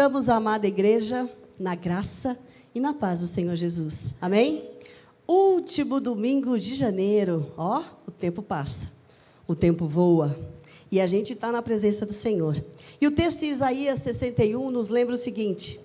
Estamos, amada igreja, na graça e na paz do Senhor Jesus. Amém? Último domingo de janeiro. Ó, o tempo passa, o tempo voa. E a gente está na presença do Senhor. E o texto de Isaías 61 nos lembra o seguinte,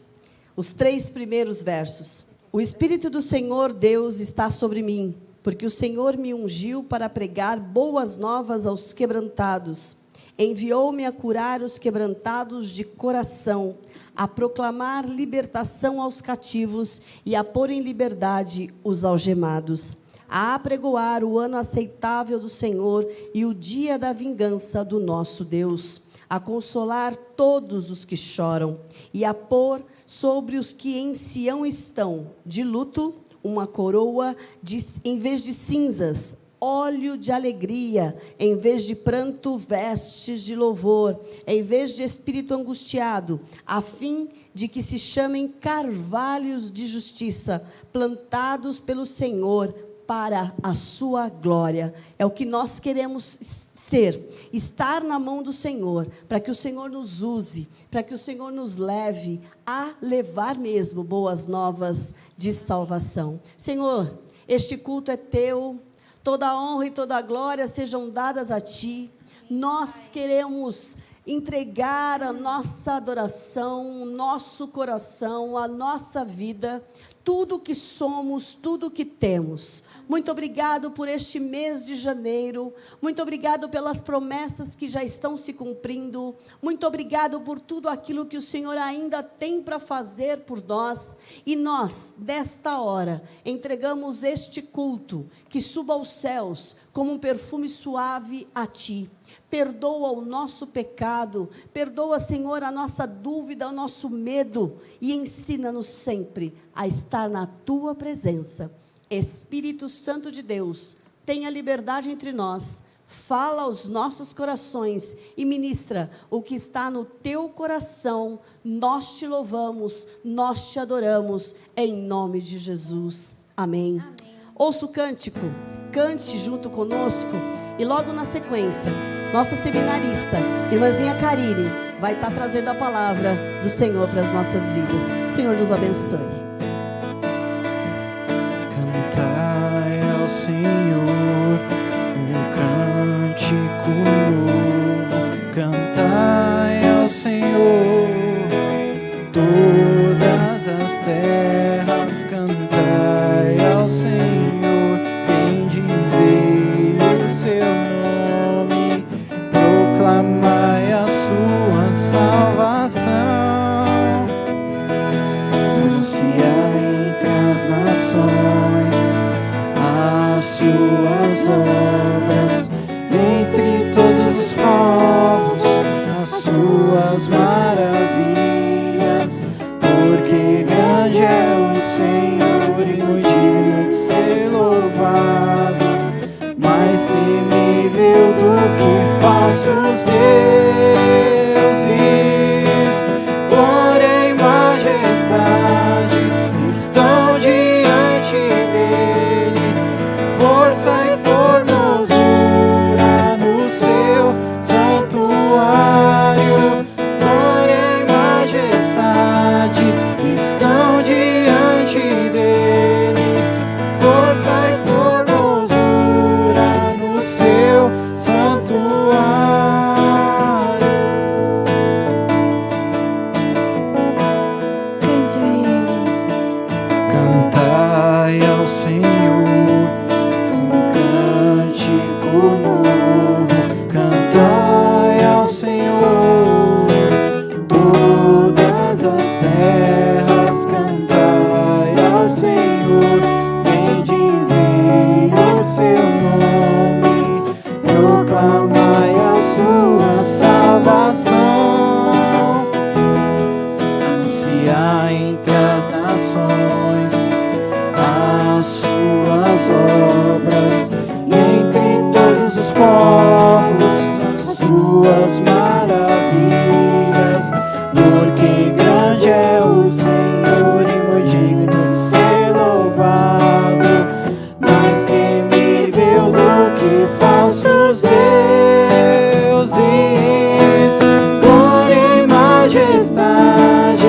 os 3 primeiros versos. O Espírito do Senhor Deus está sobre mim, porque o Senhor me ungiu para pregar boas novas aos quebrantados. Enviou-me a curar os quebrantados de coração, a proclamar libertação aos cativos e a pôr em liberdade os algemados, a apregoar o ano aceitável do Senhor e o dia da vingança do nosso Deus, a consolar todos os que choram e a pôr sobre os que em Sião estão de luto uma coroa em vez de cinzas, óleo de alegria, em vez de pranto, vestes de louvor, em vez de espírito angustiado, a fim de que se chamem carvalhos de justiça, plantados pelo Senhor para a sua glória. É o que nós queremos ser, estar na mão do Senhor, para que o Senhor nos use, para que o Senhor nos leve a levar mesmo boas novas de salvação. Senhor, este culto é teu, toda a honra e toda a glória sejam dadas a Ti. Nós queremos entregar a nossa adoração, o nosso coração, a nossa vida, tudo o que somos, tudo o que temos. Muito obrigado por este mês de janeiro, muito obrigado pelas promessas que já estão se cumprindo, muito obrigado por tudo aquilo que o Senhor ainda tem para fazer por nós, e nós, desta hora, entregamos este culto, que suba aos céus, como um perfume suave a Ti. Perdoa o nosso pecado, perdoa, Senhor, a nossa dúvida, o nosso medo, e ensina-nos sempre a estar na Tua presença. Espírito Santo de Deus, tenha liberdade entre nós, fala aos nossos corações e ministra o que está no Teu coração. Nós Te louvamos, nós Te adoramos, em nome de Jesus. Amém. Amém. Ouça o cântico, cante junto conosco, e logo na sequência, nossa seminarista, irmãzinha Karine, vai estar trazendo a palavra do Senhor para as nossas vidas. Senhor nos abençoe. Senhor, um cântico novo, cantai ao Senhor, todas as terras, cantai ao Senhor, bendizei o seu nome, proclamai a sua salvação, anunciai entre as nações as suas obras, entre todos os povos, as suas maravilhas, porque grande é o Senhor e muito digno de ser louvado, mais temível do que falsos deuses, porém majestade estão diante dele, força e formosura no seu santuário, glória e majestade estão diante dele, força e formosura no seu santuário. Cante a ele, cantai ao Senhor, novo, cantai ao Senhor, todas as terras, cantai ao Senhor, bendizei o seu nome, proclamai a sua salvação, anunciai entre as nações as suas obras, entre todos os povos, as suas maravilhas, porque grande é o Senhor e muito digno de ser louvado, mais temível do que falsos deuses, glória e majestade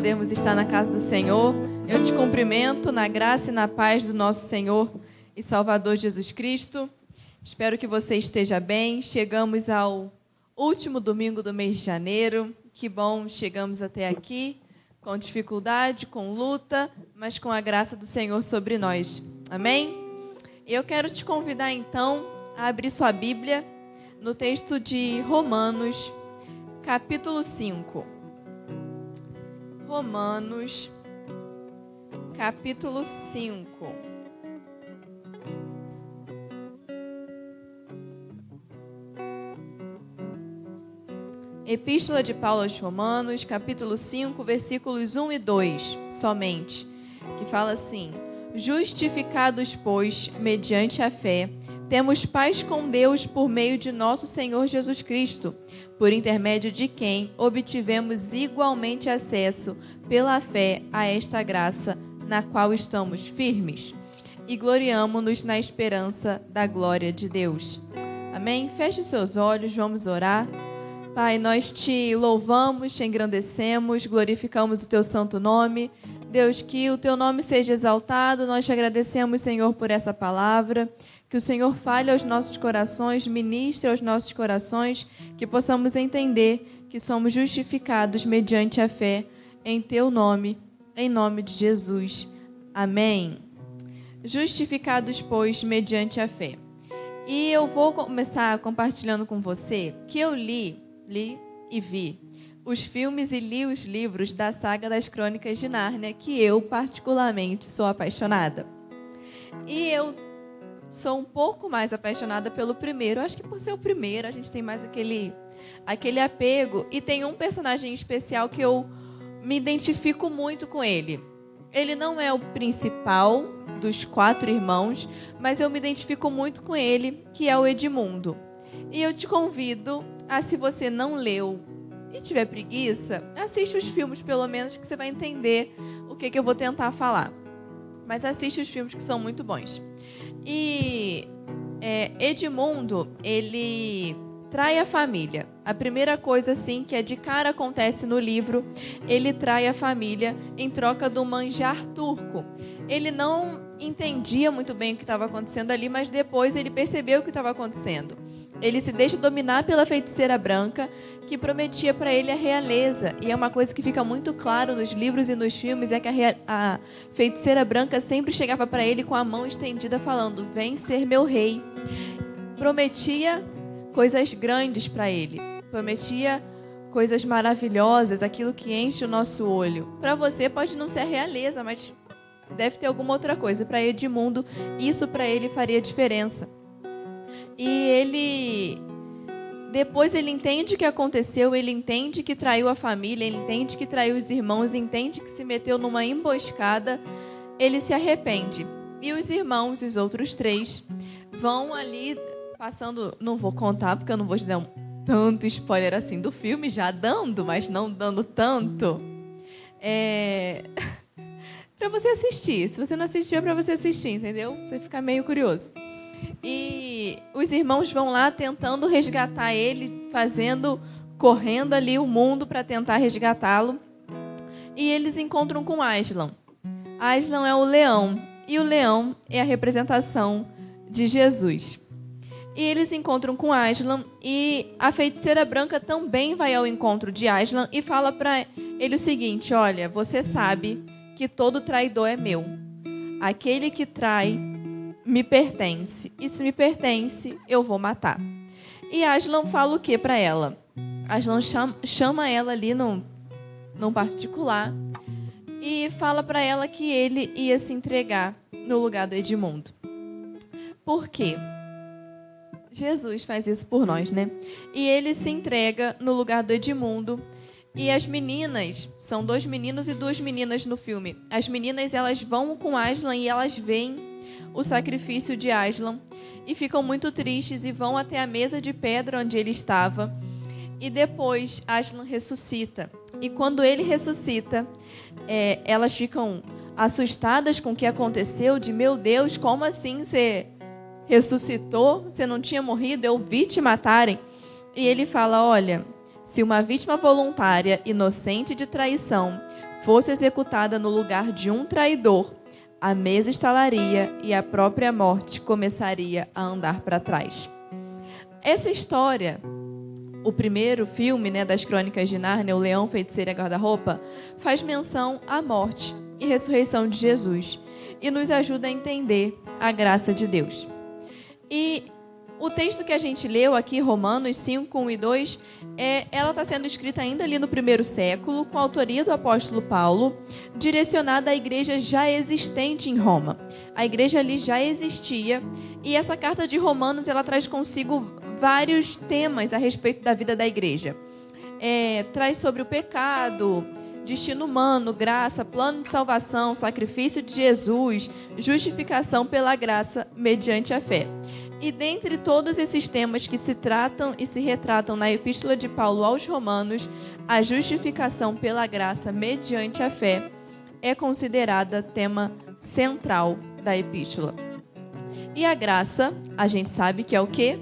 podermos estar na casa do Senhor. Eu te cumprimento na graça e na paz do nosso Senhor e Salvador Jesus Cristo. Espero que você esteja bem. Chegamos ao último domingo do mês de janeiro. Que bom, chegamos até aqui, com dificuldade, com luta, mas com a graça do Senhor sobre nós. Amém? Eu quero te convidar, então, a abrir sua Bíblia no texto de Romanos, capítulo 5. Romanos, capítulo 5. Epístola de Paulo aos Romanos, capítulo 5, versículos 1 e 2, somente, que fala assim: justificados, pois, mediante a fé, temos paz com Deus por meio de nosso Senhor Jesus Cristo, por intermédio de quem obtivemos igualmente acesso, pela fé, a esta graça, na qual estamos firmes, e gloriamo-nos na esperança da glória de Deus. Amém? Feche os seus olhos, vamos orar. Pai, nós te louvamos, te engrandecemos, glorificamos o teu santo nome. Deus, que o teu nome seja exaltado. Nós te agradecemos, Senhor, por essa palavra. Que o Senhor fale aos nossos corações, ministre aos nossos corações, que possamos entender que somos justificados mediante a fé em teu nome, em nome de Jesus. Amém. Justificados, pois, mediante a fé. E eu vou começar compartilhando com você que eu li e vi os filmes e li os livros da saga das Crônicas de Nárnia, que eu particularmente sou apaixonada. E eu sou um pouco mais apaixonada pelo primeiro. Acho que por ser o primeiro a gente tem mais aquele apego. E tem um personagem especial que eu me identifico muito com ele. Ele não é o principal dos 4 irmãos, mas eu me identifico muito com ele, que é o Edmundo. E eu te convido a, se você não leu e tiver preguiça, assiste os filmes pelo menos, que você vai entender o que eu vou tentar falar. Mas assiste os filmes, que são muito bons. E Edmundo, ele trai a família. A primeira coisa, assim, que de cara acontece no livro, ele trai a família em troca do manjar turco. Ele não entendia muito bem o que estava acontecendo ali, mas depois ele percebeu o que estava acontecendo. Ele se deixa dominar pela feiticeira branca, que prometia para ele a realeza. E é uma coisa que fica muito claro nos livros e nos filmes, é que a feiticeira branca sempre chegava para ele com a mão estendida, falando: vem ser meu rei. Prometia coisas grandes para ele. Prometia coisas maravilhosas, aquilo que enche o nosso olho. Para você pode não ser a realeza, mas deve ter alguma outra coisa. Para Edmundo, isso para ele faria diferença. E depois ele entende o que aconteceu, ele entende que traiu a família, ele entende que traiu os irmãos, entende que se meteu numa emboscada, ele se arrepende. E os irmãos, os outros 3, vão ali passando, não vou contar porque eu não vou te dar tanto spoiler assim do filme, já dando, mas não dando tanto. Para você assistir. Se você não assistiu, é para você assistir, entendeu? Você fica meio curioso. E os irmãos vão lá tentando resgatar ele, correndo ali o mundo para tentar resgatá-lo. E eles encontram com Aslan. Aslan é o leão, e o leão é a representação de Jesus. E eles encontram com Aslan, e a feiticeira branca também vai ao encontro de Aslan e fala para ele o seguinte: olha, você sabe que todo traidor é meu. Aquele que trai me pertence. E se me pertence, eu vou matar. E Aslan fala o que para ela? Aslan chama ela ali num particular e fala para ela que ele ia se entregar no lugar do Edmundo. Por quê? Jesus faz isso por nós, né? E ele se entrega no lugar do Edmundo. E as meninas, são 2 meninos e 2 meninas no filme. As meninas, elas vão com Aslan e elas veem o sacrifício de Aslan e ficam muito tristes e vão até a mesa de pedra onde ele estava. E depois Aslan ressuscita. E quando ele ressuscita, elas ficam assustadas com o que aconteceu, de meu Deus, como assim você ressuscitou? Você não tinha morrido? Eu vi te matarem. E ele fala: olha, se uma vítima voluntária, inocente de traição, fosse executada no lugar de um traidor, a mesa estalaria e a própria morte começaria a andar para trás. Essa história, o primeiro filme, das Crônicas de Nárnia, O Leão, Feiticeira e Guarda-Roupa, faz menção à morte e ressurreição de Jesus e nos ajuda a entender a graça de Deus. E o texto que a gente leu aqui, Romanos 5, 1 e 2, ela está sendo escrita ainda ali no primeiro século, com a autoria do apóstolo Paulo, direcionada à igreja já existente em Roma. A igreja ali já existia, e essa carta de Romanos ela traz consigo vários temas a respeito da vida da igreja. Traz sobre o pecado, destino humano, graça, plano de salvação, sacrifício de Jesus, justificação pela graça mediante a fé. E dentre todos esses temas que se tratam e se retratam na Epístola de Paulo aos Romanos, a justificação pela graça mediante a fé é considerada tema central da Epístola. E a graça, a gente sabe que é o quê?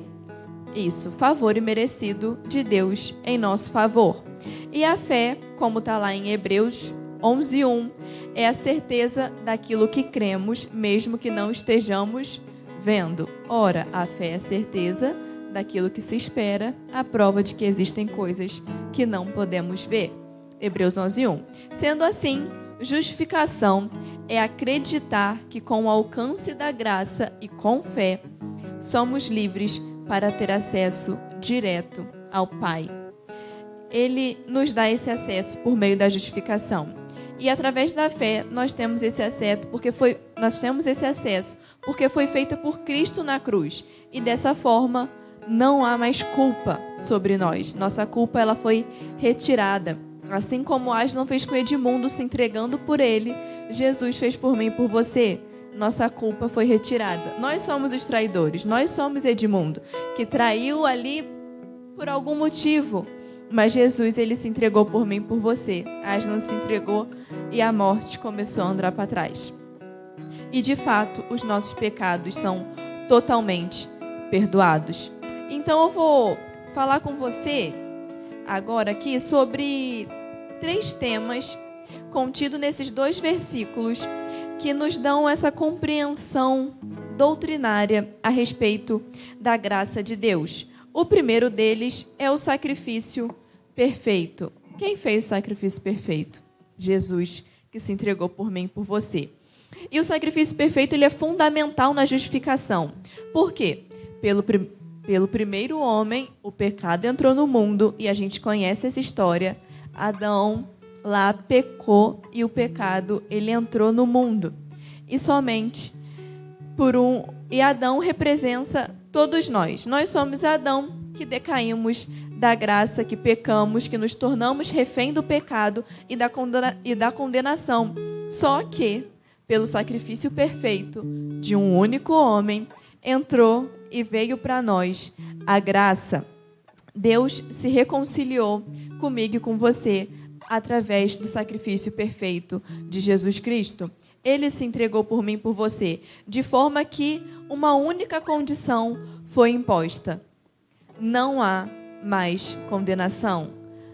Isso, favor imerecido de Deus em nosso favor. E a fé, como está lá em Hebreus 11:1, é a certeza daquilo que cremos, mesmo que não estejamos vendo. Ora, a fé é a certeza daquilo que se espera, a prova de que existem coisas que não podemos ver. Hebreus 11:1. Sendo assim, justificação é acreditar que com o alcance da graça e com fé, somos livres para ter acesso direto ao Pai. Ele nos dá esse acesso por meio da justificação. E através da fé nós temos esse acesso porque foi feita por Cristo na cruz. E dessa forma não há mais culpa sobre nós. Nossa culpa ela foi retirada. Assim como Aslan fez com Edmundo se entregando por ele, Jesus fez por mim e por você. Nossa culpa foi retirada. Nós somos os traidores. Nós somos Edmundo, que traiu ali por algum motivo. Mas Jesus, ele se entregou por mim e por você. Aslan se entregou e a morte começou a andar para trás. E, de fato, os nossos pecados são totalmente perdoados. Então, eu vou falar com você agora aqui sobre 3 temas contidos nesses 2 versículos que nos dão essa compreensão doutrinária a respeito da graça de Deus. O primeiro deles é o sacrifício perfeito. Quem fez o sacrifício perfeito? Jesus, que se entregou por mim e por você. E o sacrifício perfeito ele é fundamental na justificação. Por quê? Pelo primeiro homem, o pecado entrou no mundo e a gente conhece essa história. Adão lá pecou e o pecado ele entrou no mundo. E somente e Adão representa todos nós. Nós somos Adão que decaímos da graça, que pecamos, que nos tornamos refém do pecado e da condenação. Só que, pelo sacrifício perfeito de um único homem, entrou e veio para nós a graça. Deus se reconciliou comigo e com você através do sacrifício perfeito de Jesus Cristo. Ele se entregou por mim e por você, de forma que uma única condição foi imposta. Não há mais condenação.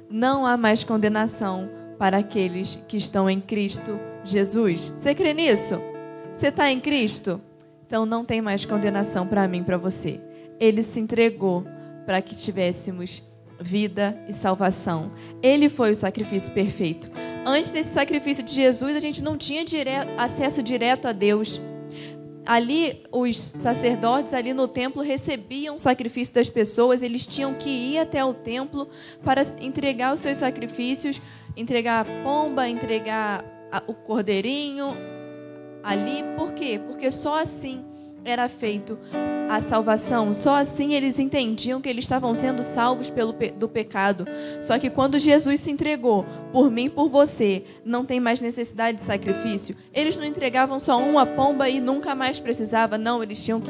Não há mais condenação para aqueles que estão em Cristo Jesus. Você crê nisso? Você está em Cristo? Então não tem mais condenação para mim e para você. Ele se entregou para que tivéssemos vida e salvação. Ele foi o sacrifício perfeito. Antes desse sacrifício de Jesus, a gente não tinha acesso direto a Deus. Ali, os sacerdotes ali no templo recebiam o sacrifício das pessoas, eles tinham que ir até o templo para entregar os seus sacrifícios, entregar a pomba, entregar o cordeirinho ali. Por quê? Porque só assim era feito a salvação. Só assim eles entendiam que eles estavam sendo salvos do pecado. Só que quando Jesus se entregou por mim e por você, não tem mais necessidade de sacrifício. Eles não entregavam só uma pomba e nunca mais precisava. Não, eles tinham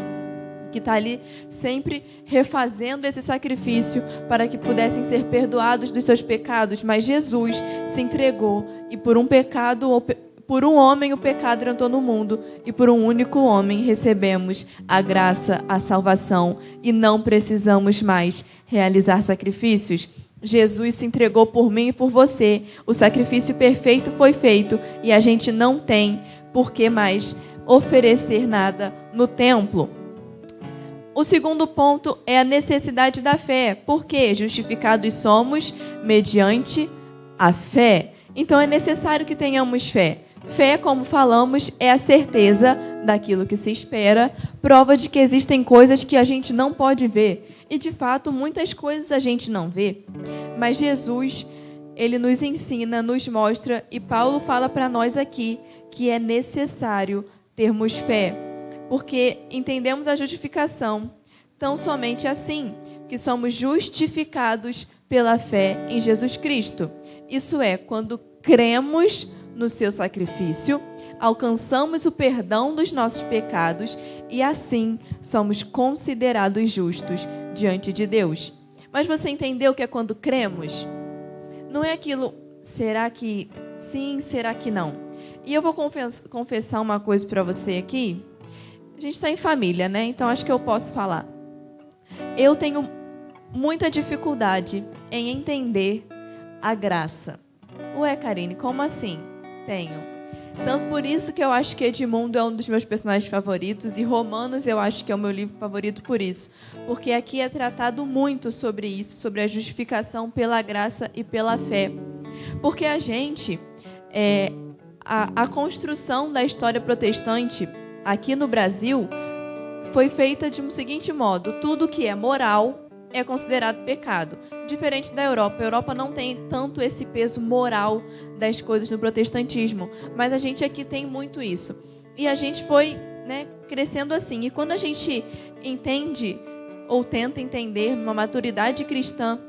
que estar ali sempre refazendo esse sacrifício para que pudessem ser perdoados dos seus pecados. Mas Jesus se entregou e por um homem o pecado entrou no mundo e por um único homem recebemos a graça, a salvação e não precisamos mais realizar sacrifícios. Jesus se entregou por mim e por você. O sacrifício perfeito foi feito e a gente não tem por que mais oferecer nada no templo. O segundo ponto é a necessidade da fé. Por quê? Justificados somos mediante a fé. Então é necessário que tenhamos fé. Fé, como falamos, é a certeza daquilo que se espera, prova de que existem coisas que a gente não pode ver. E, de fato, muitas coisas a gente não vê. Mas Jesus, ele nos ensina, nos mostra, e Paulo fala para nós aqui que é necessário termos fé, porque entendemos a justificação tão somente assim, que somos justificados pela fé em Jesus Cristo. Isso é, quando cremos no seu sacrifício, alcançamos o perdão dos nossos pecados e assim somos considerados justos diante de Deus. Mas você entendeu que é quando cremos? Não é aquilo, será que sim, será que não? E eu vou confessar uma coisa para você aqui. A gente está em família, né? Então acho que eu posso falar. Eu tenho muita dificuldade em entender a graça. Ué, Karine, como assim? Tenho. Tanto por isso que eu acho que Edmundo é um dos meus personagens favoritos e Romanos eu acho que é o meu livro favorito por isso. Porque aqui é tratado muito sobre isso, sobre a justificação pela graça e pela fé. Porque a gente, a construção da história protestante aqui no Brasil foi feita de um seguinte modo: tudo que é moral é considerado pecado. Diferente da Europa. A Europa não tem tanto esse peso moral das coisas no protestantismo, mas a gente aqui tem muito isso. E a gente foi, crescendo assim. E quando a gente entende, ou tenta entender, numa maturidade cristã,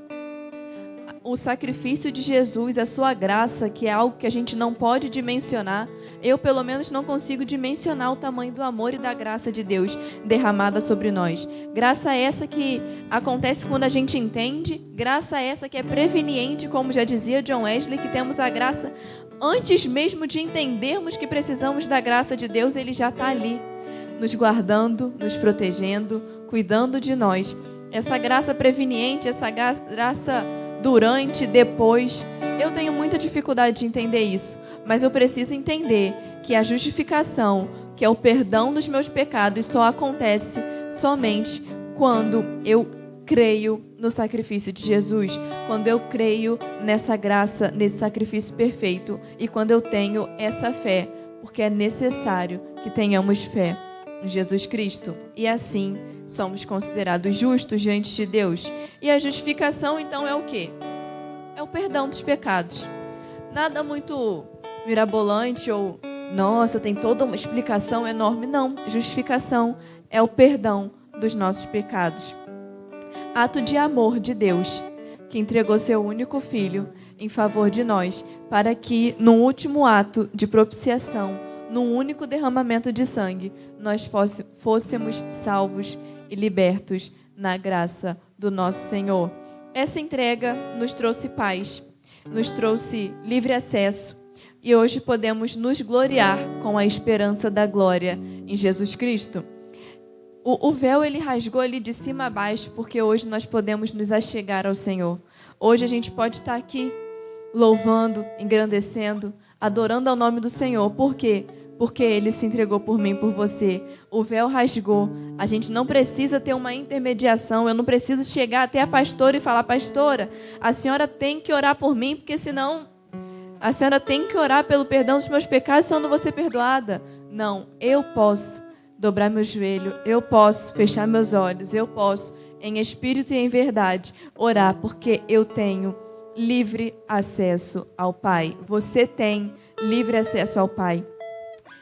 o sacrifício de Jesus, a sua graça, que é algo que a gente não pode dimensionar. Eu, pelo menos, não consigo dimensionar o tamanho do amor e da graça de Deus derramada sobre nós. Graça essa que acontece quando a gente entende, graça essa que é preveniente, como já dizia John Wesley, que temos a graça antes mesmo de entendermos que precisamos da graça de Deus, Ele já está ali, nos guardando, nos protegendo, cuidando de nós. Essa graça preveniente, essa graça durante, depois, eu tenho muita dificuldade de entender isso, mas eu preciso entender que a justificação, que é o perdão dos meus pecados, só acontece somente quando eu creio no sacrifício de Jesus, quando eu creio nessa graça, nesse sacrifício perfeito e quando eu tenho essa fé, porque é necessário que tenhamos fé em Jesus Cristo e assim somos considerados justos diante de Deus. E a justificação, então, é o quê? É o perdão dos pecados. Nada muito mirabolante ou, nossa, tem toda uma explicação enorme. Não, justificação é o perdão dos nossos pecados. Ato de amor de Deus, que entregou seu único Filho em favor de nós, para que, no último ato de propiciação, num único derramamento de sangue, nós fôssemos salvos e libertos na graça do nosso Senhor. Essa entrega nos trouxe paz, nos trouxe livre acesso e hoje podemos nos gloriar com a esperança da glória em Jesus Cristo. O véu ele rasgou ali de cima a baixo porque hoje nós podemos nos achegar ao Senhor. Hoje a gente pode estar aqui louvando, engrandecendo, adorando ao nome do Senhor. Por quê? Porque Ele se entregou por mim, por você. O véu rasgou. A gente não precisa ter uma intermediação. Eu não preciso chegar até a pastora e falar: pastora, a senhora tem que orar por mim, porque senão a senhora tem que orar pelo perdão dos meus pecados, senão eu não vou ser perdoada. Não, eu posso dobrar meu joelho, eu posso fechar meus olhos, eu posso, em espírito e em verdade, orar, porque eu tenho livre acesso ao Pai. Você tem livre acesso ao Pai.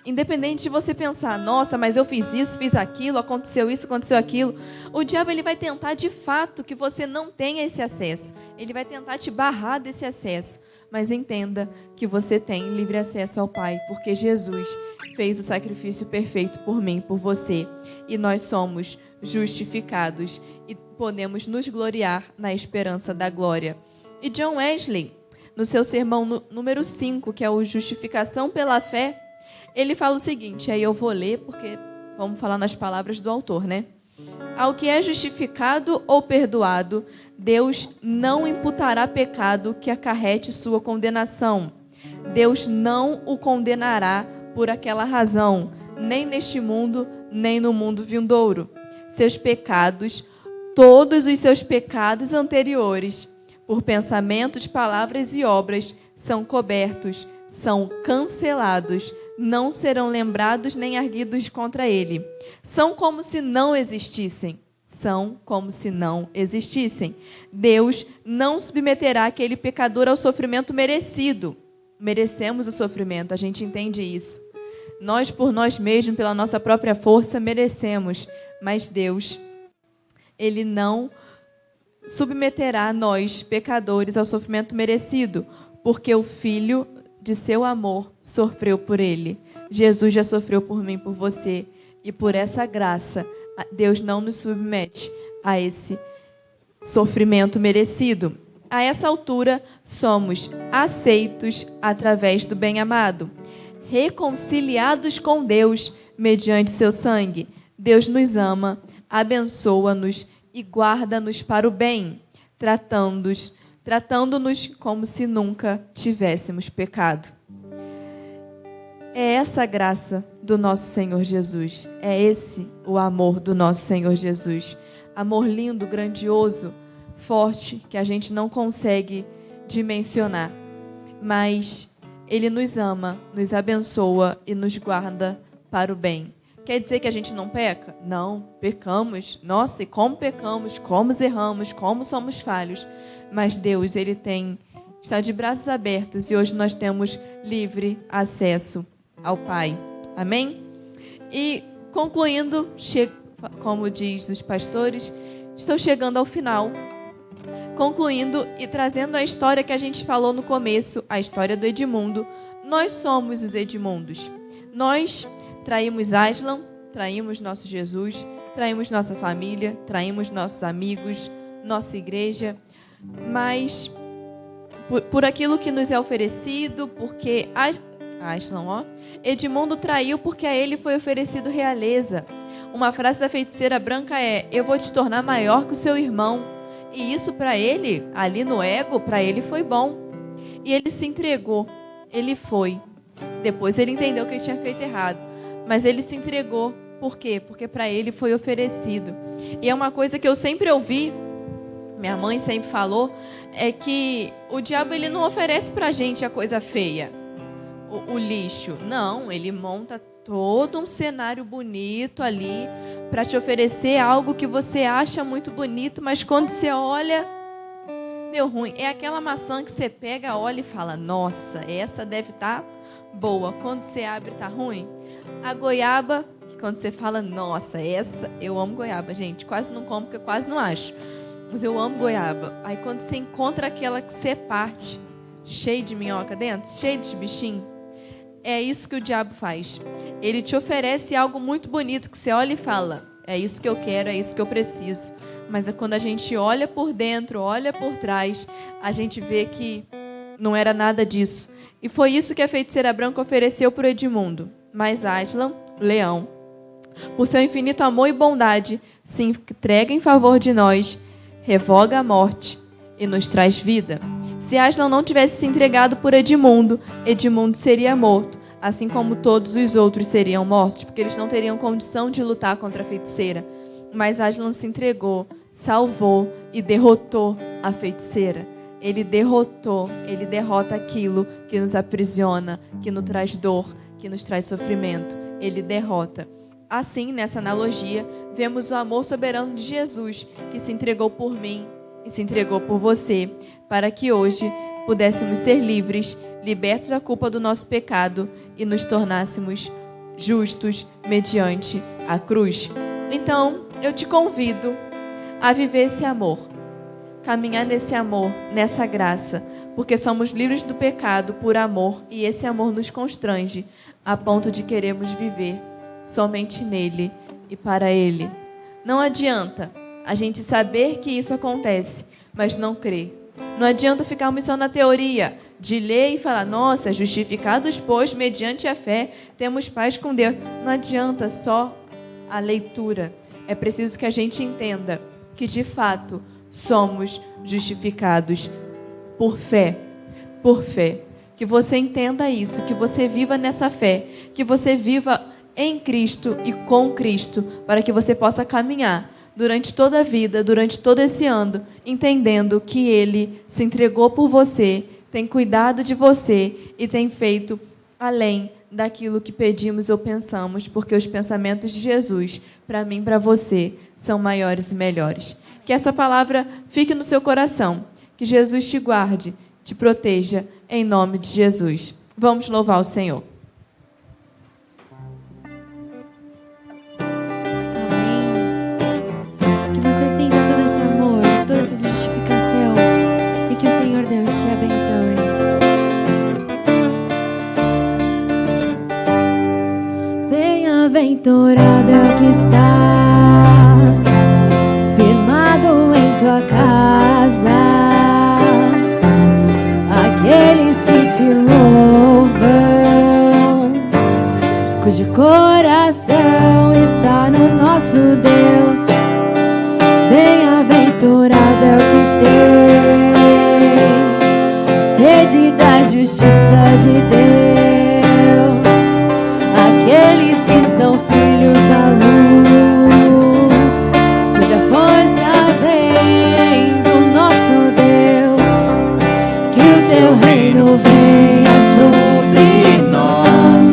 Independente de você pensar: nossa, mas eu fiz isso, fiz aquilo, aconteceu isso, aconteceu aquilo. O diabo ele vai tentar de fato que você não tenha esse acesso. Ele vai tentar te barrar desse acesso. Mas entenda que você tem livre acesso ao Pai, porque Jesus fez o sacrifício perfeito por mim, por você. E nós somos justificados e podemos nos gloriar na esperança da glória. E John Wesley, no seu sermão número 5, que é o Justificação pela Fé, ele fala o seguinte, aí eu vou ler porque vamos falar nas palavras do autor, né? Ao que é justificado ou perdoado, Deus não imputará pecado que acarrete sua condenação. Deus não o condenará por aquela razão, nem neste mundo, nem no mundo vindouro. Seus pecados, todos os seus pecados anteriores, por pensamentos, palavras e obras, são cobertos, são cancelados, não serão lembrados nem arguidos contra ele. São como se não existissem. São como se não existissem. Deus não submeterá aquele pecador ao sofrimento merecido. Merecemos o sofrimento, a gente entende isso. Nós, por nós mesmos, pela nossa própria força, merecemos. Mas Deus, Ele não submeterá nós, pecadores, ao sofrimento merecido, porque o Filho de seu amor sofreu por ele. Jesus já sofreu por mim, por você. E por essa graça, Deus não nos submete a esse sofrimento merecido. A essa altura, somos aceitos através do bem-amado, reconciliados com Deus mediante seu sangue. Deus nos ama, abençoa-nos e guarda-nos para o bem, tratando-nos como se nunca tivéssemos pecado. É essa a graça do nosso Senhor Jesus. É esse o amor do nosso Senhor Jesus. Amor lindo, grandioso, forte, que a gente não consegue dimensionar. Mas Ele nos ama, nos abençoa e nos guarda para o bem. Quer dizer que a gente não peca? Não, pecamos. Nossa, e como pecamos, como erramos, como somos falhos. Mas Deus, Ele está de braços abertos e hoje nós temos livre acesso ao Pai. Amém? E concluindo, como diz os pastores, estou chegando ao final. Concluindo e trazendo a história que a gente falou no começo, a história do Edmundo. Nós somos os Edmundos. Nós traímos Aslan, traímos nosso Jesus, traímos nossa família, traímos nossos amigos, nossa igreja, mas por aquilo que nos é oferecido, porque Edmundo traiu porque a ele foi oferecido realeza. Uma frase da feiticeira branca é: eu vou te tornar maior que o seu irmão. E isso para ele, ali no ego, para ele foi bom. E ele se entregou, ele foi. Depois ele entendeu que ele tinha feito errado. Mas ele se entregou. Por quê? Porque para ele foi oferecido. E é uma coisa que eu sempre ouvi, minha mãe sempre falou, é que o diabo ele não oferece para a gente a coisa feia, o lixo. Não, ele monta todo um cenário bonito ali para te oferecer algo que você acha muito bonito, mas quando você olha, deu ruim. É aquela maçã que você pega, olha e fala: nossa, essa deve estar boa. Quando você abre, está ruim. A goiaba, que quando você fala: nossa, essa, eu amo goiaba, gente. Quase não como, porque eu quase não acho. Mas eu amo goiaba. Aí quando você encontra aquela que você parte, cheio de minhoca dentro, cheio de bichinho, é isso que o diabo faz. Ele te oferece algo muito bonito que você olha e fala: é isso que eu quero, é isso que eu preciso. Mas é quando a gente olha por dentro, olha por trás, a gente vê que não era nada disso. E foi isso que a feiticeira branca ofereceu para o Edmundo. Mas Aslan, o leão, por seu infinito amor e bondade, se entrega em favor de nós, revoga a morte e nos traz vida. Se Aslan não tivesse se entregado por Edmundo, Edmundo seria morto, assim como todos os outros seriam mortos, porque eles não teriam condição de lutar contra a feiticeira. Mas Aslan se entregou, salvou e derrotou a feiticeira. Ele derrotou, ele derrota aquilo que nos aprisiona, que nos traz dor, que nos traz sofrimento. Ele derrota. Assim, nessa analogia, vemos o amor soberano de Jesus, que se entregou por mim e se entregou por você, para que hoje pudéssemos ser livres, libertos da culpa do nosso pecado e nos tornássemos justos mediante a cruz. Então, eu te convido a viver esse amor, caminhar nesse amor, nessa graça, porque somos livres do pecado por amor e esse amor nos constrange a ponto de queremos viver somente nele e para ele. Não adianta a gente saber que isso acontece, mas não crer. Não adianta ficarmos só na teoria de ler e falar: nossa, justificados, pois, mediante a fé, temos paz com Deus. Não adianta só a leitura. É preciso que a gente entenda que, de fato, somos justificados por fé. Por fé. Que você entenda isso, que você viva nessa fé, que você viva em Cristo e com Cristo, para que você possa caminhar durante toda a vida, durante todo esse ano, entendendo que Ele se entregou por você, tem cuidado de você e tem feito além daquilo que pedimos ou pensamos, porque os pensamentos de Jesus, para mim e para você, são maiores e melhores. Que essa palavra fique no seu coração, que Jesus te guarde, te proteja, em nome de Jesus. Vamos louvar o Senhor. Que você sinta todo esse amor, toda essa justificação e que o Senhor Deus te abençoe. Bem-aventurado é o que está firmado em tua casa, aqueles que te louvam, cujo coração está no nosso Deus. Bem-aventurado é o que tem sede da justiça de Deus, aqueles que são filhos da luz, cuja força vem do nosso Deus. Que o teu reino venha sobre nós,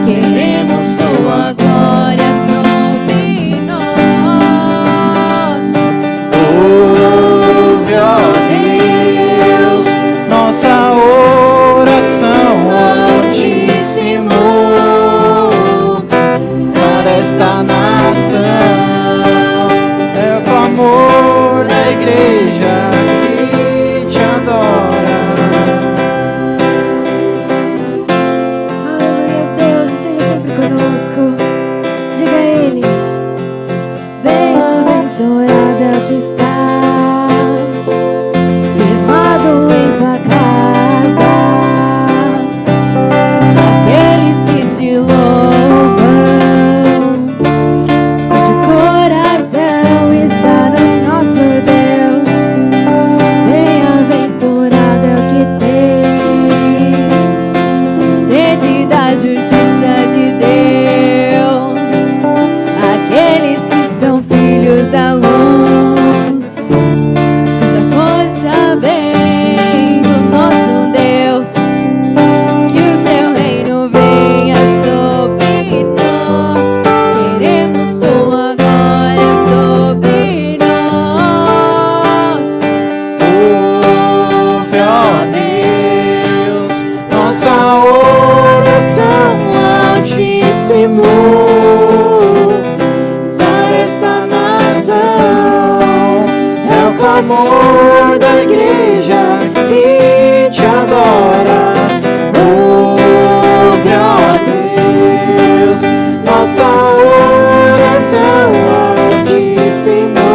queremos tua glória sobre nós. Ouve, ó Deus, nossa oração, Altíssimo. Sara esta nação, é o clamor da igreja que te adora. Aleluia, Deus, esteja sempre conosco. Diga a Ele: bem-aventurado é o que está firmado em tua casa, aqueles que te louvam, cujo coração está no nosso Deus. Bem-aventurado é o que tem sede da justiça de Deus, aqueles que são filhos da luz, cuja força vem do nosso Deus. Que o teu reino venha sobre nós, queremos tua glória sobre nós. Ouve, ó Deus, nossa oração, Altíssimo. Sara esta nação, é o clamor da igreja que te adora. Ouve, ó Deus, nossa oração, Altíssimo.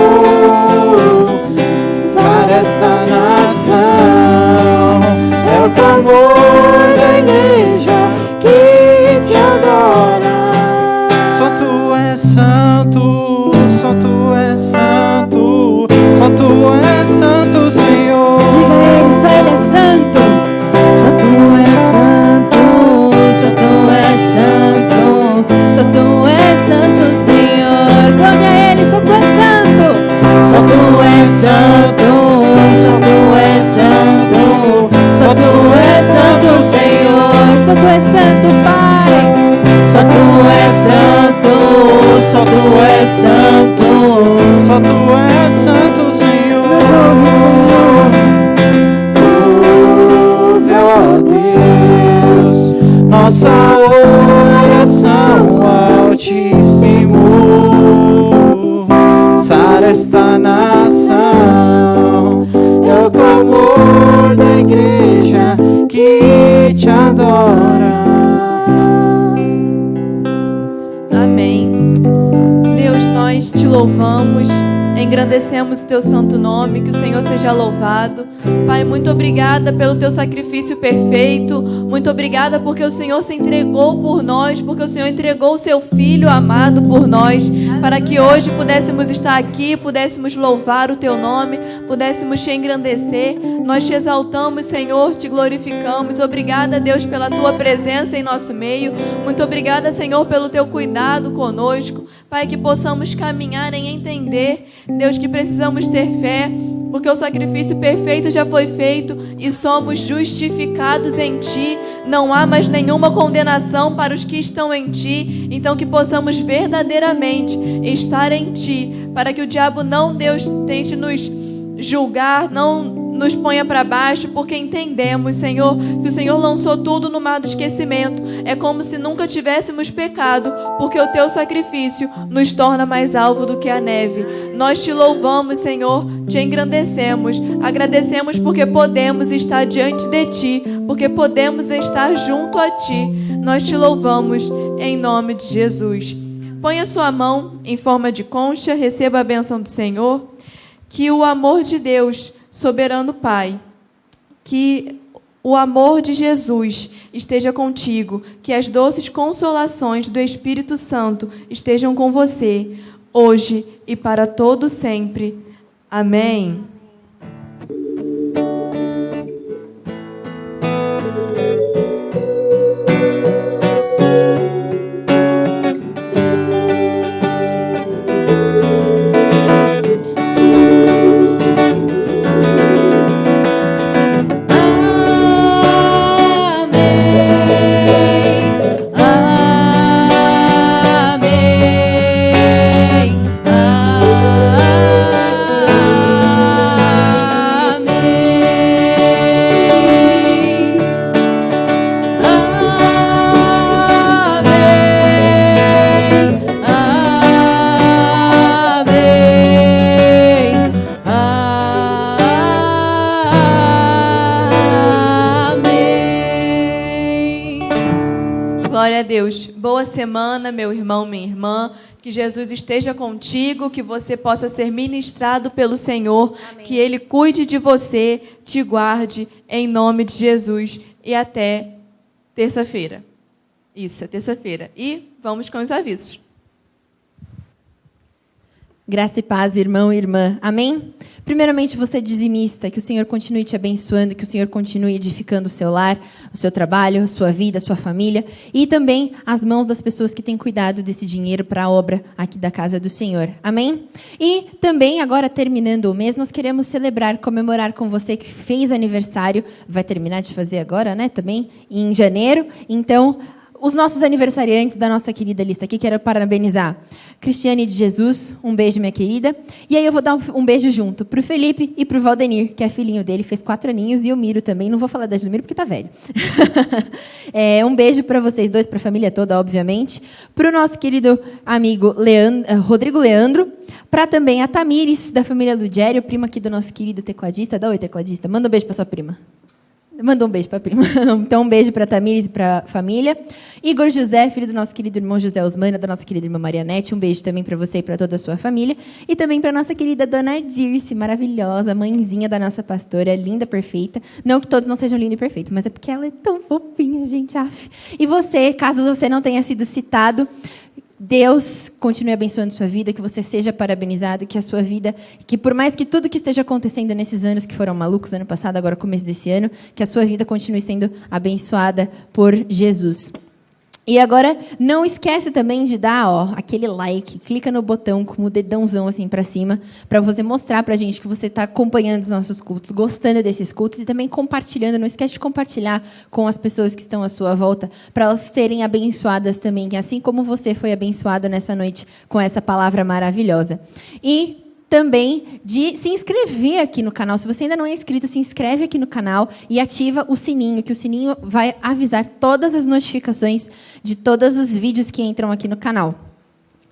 Sara esta nação, é o clamor da igreja que te adora. Só tu és santo, só tu és santo, só tu és santo, Senhor. Diga a Ele, só Ele é santo. Só tu és santo, só tu és santo, só tu és santo, Senhor. Clame a Ele, só tu és santo. Só tu és santo, só tu és santo, só tu és santo, Senhor. Só tu és santo, Pai. Só tu és santo, só tu és santo, Só tu és santo, Senhor. nos ouve, Senhor. Ouve, ó Deus, nossa oração, Altíssimo. Sara esta nação, é o clamor da igreja que te adora. Amém. Deus, nós te louvamos engrandecemos o teu santo nome, que o Senhor seja louvado. Pai, muito obrigada pelo teu sacrifício perfeito, muito obrigada porque o Senhor se entregou por nós, porque o Senhor entregou o seu Filho amado por nós, para que hoje pudéssemos estar aqui, pudéssemos louvar o teu nome, pudéssemos te engrandecer. Nós te exaltamos, Senhor, te glorificamos. Obrigada, Deus, pela tua presença em nosso meio. Muito obrigada, Senhor, pelo teu cuidado conosco. Pai, que possamos caminhar em entender, Deus, que precisamos ter fé, porque o sacrifício perfeito já foi feito e somos justificados em Ti. Não há mais nenhuma condenação para os que estão em Ti. Então que possamos verdadeiramente estar em Ti, para que o diabo não, Deus, tente nos julgar, não nos ponha para baixo, porque entendemos, Senhor, que o Senhor lançou tudo no mar do esquecimento. É como se nunca tivéssemos pecado, porque o teu sacrifício nos torna mais alvo do que a neve. Nós te louvamos, Senhor, te engrandecemos, agradecemos porque podemos estar diante de ti, porque podemos estar junto a ti. Nós te louvamos em nome de Jesus. Ponha sua mão em forma de concha, receba a bênção do Senhor. Que o amor de Deus, soberano Pai, que o amor de Jesus esteja contigo, que as doces consolações do Espírito Santo estejam com você, hoje e para todo sempre. Amém. Glória a Deus. Boa semana, meu irmão, minha irmã. Que Jesus esteja contigo, que você possa ser ministrado pelo Senhor. Amém. Que Ele cuide de você, te guarde, em nome de Jesus. E até terça-feira. Isso, é terça-feira. E vamos com os avisos. Graça e paz, irmão e irmã. Amém? Primeiramente, você dizimista, que o Senhor continue te abençoando, que o Senhor continue edificando o seu lar, o seu trabalho, a sua vida, a sua família, e também as mãos das pessoas que têm cuidado desse dinheiro para a obra aqui da casa do Senhor. Amém? E também, agora terminando o mês, nós queremos celebrar, comemorar com você que fez aniversário, vai terminar de fazer agora, né, também, em janeiro. Então, os nossos aniversariantes da nossa querida lista aqui, quero parabenizar Cristiane de Jesus, um beijo, minha querida. E aí eu vou dar um beijo junto para o Felipe e para o Valdenir, que é filhinho dele, fez 4 aninhos, e o Miro também. Não vou falar da do Miro porque está velho. Um beijo para vocês dois, para a família toda, obviamente. Para o nosso querido amigo Rodrigo Leandro. Para também a Tamires, da família Lugério, prima aqui do nosso querido tecladista. Dá oi, tecladista. Manda um beijo para sua prima. Manda um beijo para a prima. Então, um beijo para a Tamires e para a família. Igor José, filho do nosso querido irmão José Osmana, da nossa querida irmã Marianete. Um beijo também para você e para toda a sua família. E também para a nossa querida dona Dirce, maravilhosa, mãezinha da nossa pastora, linda, perfeita. Não que todos não sejam lindos e perfeitos, mas é porque ela é tão fofinha, gente. E você, caso você não tenha sido citado, Deus continue abençoando sua vida, que você seja parabenizado, que a sua vida, que por mais que tudo que esteja acontecendo nesses anos que foram malucos, ano passado, agora começo desse ano, que a sua vida continue sendo abençoada por Jesus. E agora, não esquece também de dar aquele like, clica no botão com o dedãozão assim para cima, para você mostrar para a gente que você está acompanhando os nossos cultos, gostando desses cultos e também compartilhando. Não esquece de compartilhar com as pessoas que estão à sua volta, para elas serem abençoadas também, assim como você foi abençoado nessa noite com essa palavra maravilhosa. E também de se inscrever aqui no canal. Se você ainda não é inscrito, se inscreve aqui no canal e ativa o sininho, que o sininho vai avisar todas as notificações de todos os vídeos que entram aqui no canal.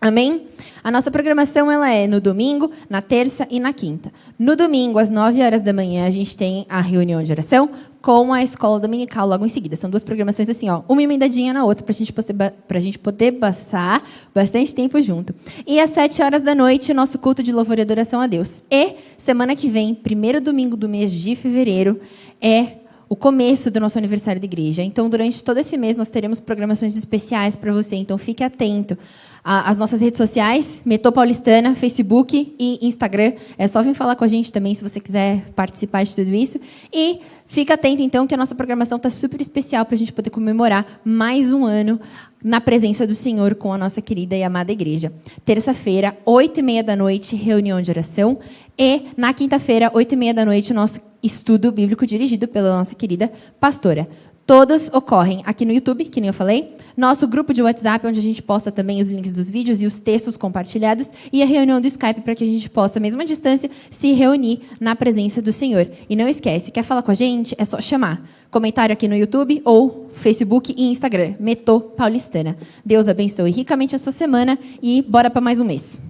Amém? A nossa programação ela é no domingo, na terça e na quinta. No domingo, às 9 horas da manhã, a gente tem a reunião de oração. com a escola dominical logo em seguida. São 2 programações assim, ó, uma emendadinha na outra, para a gente poder passar bastante tempo junto. E às 7 horas da noite, nosso culto de louvor e adoração a Deus. E semana que vem, primeiro domingo do mês de fevereiro, é o começo do nosso aniversário da igreja. Então, durante todo esse mês, nós teremos programações especiais para você. Então, fique atento. As nossas redes sociais, Metô Paulistana, Facebook e Instagram. É só vir falar com a gente também, se você quiser participar de tudo isso. E fica atento, então, que a nossa programação está super especial para a gente poder comemorar mais um ano na presença do Senhor com a nossa querida e amada igreja. Terça-feira, 8h30 da noite, reunião de oração. E, na quinta-feira, 8h30 da noite, o nosso estudo bíblico dirigido pela nossa querida pastora. Todos ocorrem aqui no YouTube, que nem eu falei, nosso grupo de WhatsApp, onde a gente posta também os links dos vídeos e os textos compartilhados, e a reunião do Skype, para que a gente possa, mesmo à distância, se reunir na presença do Senhor. E não esquece, quer falar com a gente? É só chamar. Comentário aqui no YouTube ou Facebook e Instagram. Metô Paulistana. Deus abençoe ricamente a sua semana e bora para mais um mês.